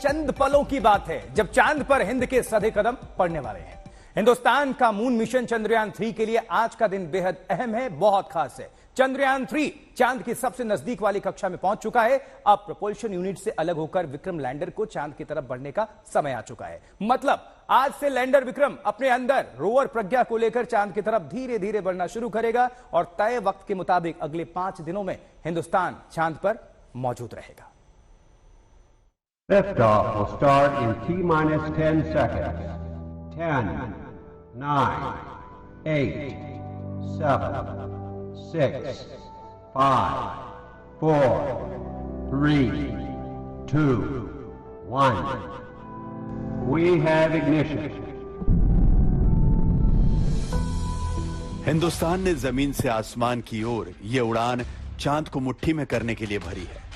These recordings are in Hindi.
चंद पलों की बात है जब चांद पर हिंद के सधे कदम पड़ने वाले हैं। हिंदुस्तान का मून मिशन चंद्रयान 3 के लिए आज का दिन बेहद अहम है, बहुत खास है। चंद्रयान 3 चांद की सबसे नजदीक वाली कक्षा में पहुंच चुका है। अब प्रोपल्शन यूनिट से अलग होकर विक्रम लैंडर को चांद की तरफ बढ़ने का समय आ चुका है। मतलब आज से लैंडर विक्रम अपने अंदर रोवर प्रज्ञा को लेकर चांद की तरफ धीरे धीरे बढ़ना शुरू करेगा और तय वक्त के मुताबिक अगले 5 दिनों में हिंदुस्तान चांद पर मौजूद रहेगा। Liftoff will start in T-minus 10 seconds. 10, 9, 8, 7, 6, 5, 4, 3, 2, 1. We have ignition. Hindustan ने जमीन से आसमान की ओर ये उड़ान चांद को मुट्ठी में करने के लिए भरी है।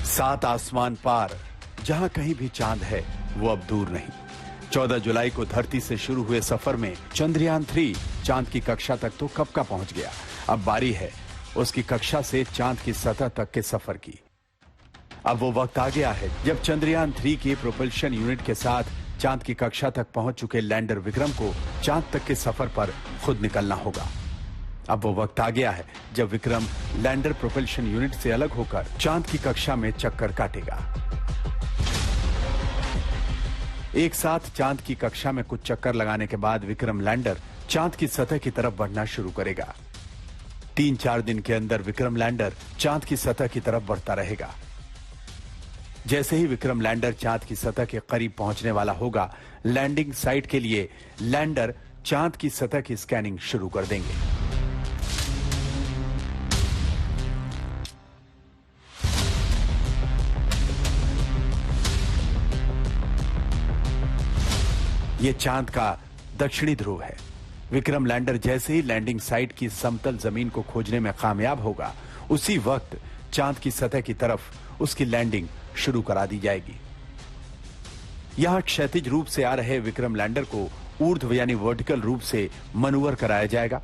7 आसमान पार जहां कहीं भी चांद है वो अब दूर नहीं। 14 जुलाई को धरती से शुरू हुए सफर में चंद्रयान 3 चांद की कक्षा तक तो कब का पहुंच गया। अब बारी है उसकी कक्षा से चांद की सतह तक के सफर की। अब वो वक्त आ गया है जब चंद्रयान 3 की प्रोपल्शन यूनिट के साथ चांद की कक्षा तक पहुंच चुके लैंडर विक्रम को चांद तक के सफर पर खुद निकलना होगा। अब वो वक्त आ गया है जब विक्रम लैंडर प्रोपल्शन यूनिट से अलग होकर चांद की कक्षा में चक्कर काटेगा। एक साथ चांद की कक्षा में कुछ चक्कर लगाने के बाद विक्रम लैंडर चांद की सतह की तरफ बढ़ना शुरू करेगा। 3-4 दिन के अंदर विक्रम लैंडर चांद की सतह की तरफ बढ़ता रहेगा। जैसे ही विक्रम लैंडर चांद की सतह के करीब पहुंचने वाला होगा, लैंडिंग साइट के लिए लैंडर चांद की सतह की स्कैनिंग शुरू कर देंगे। ये चांद का दक्षिणी ध्रुव है। विक्रम लैंडर जैसे ही लैंडिंग साइट की समतल जमीन को खोजने में कामयाब होगा, उसी वक्त चांद की सतह की तरफ उसकी लैंडिंग शुरू करा दी जाएगी। यहां क्षैतिज रूप से आ रहे विक्रम लैंडर को ऊर्ध्व यानी वर्टिकल रूप से मनूवर कराया जाएगा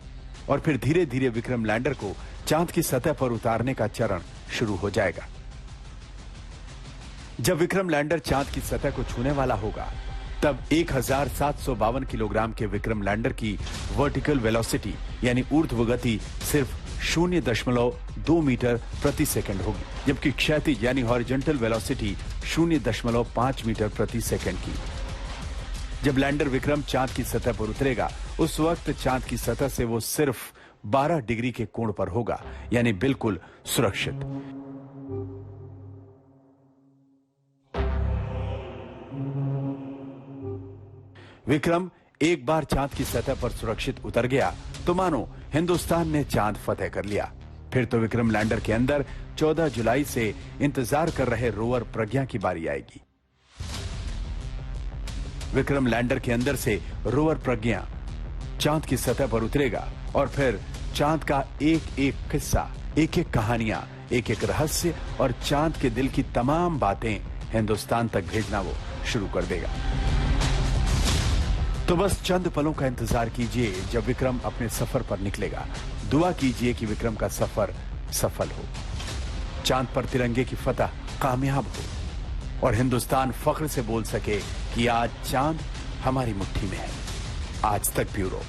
और फिर धीरे धीरे विक्रम लैंडर को चांद की सतह पर उतारने का चरण शुरू हो जाएगा। जब विक्रम लैंडर चांद की सतह को छूने वाला होगा, तब 1752 किलोग्राम के विक्रम लैंडर की वर्टिकल वेलोसिटी यानी ऊर्ध्व गति सिर्फ 0.2 मीटर प्रति सेकंड होगी, जबकि क्षैतिज यानी हॉरिजॉन्टल वेलोसिटी 0.5 मीटर प्रति सेकंड की। जब लैंडर विक्रम चांद की सतह पर उतरेगा, उस वक्त चांद की सतह से वो सिर्फ 12 डिग्री के कोण पर होगा, यानी बिल्कुल सुरक्षित। विक्रम एक बार चांद की सतह पर सुरक्षित उतर गया तो मानो हिंदुस्तान ने चांद फतेह कर लिया। फिर तो विक्रम लैंडर के अंदर 14 जुलाई से इंतजार कर रहे रोवर प्रज्ञा की बारी आएगी। विक्रम लैंडर के अंदर से रोवर प्रज्ञा चांद की सतह पर उतरेगा और फिर चांद का एक एक किस्सा, एक एक कहानियां, एक एक रहस्य और चांद के दिल की तमाम बातें हिंदुस्तान तक भेजना वो शुरू कर देगा। तो बस चंद पलों का इंतजार कीजिए जब विक्रम अपने सफर पर निकलेगा। दुआ कीजिए कि विक्रम का सफर सफल हो, चांद पर तिरंगे की फतह कामयाब हो और हिंदुस्तान फख्र से बोल सके कि आज चांद हमारी मुट्ठी में है। आज तक ब्यूरो।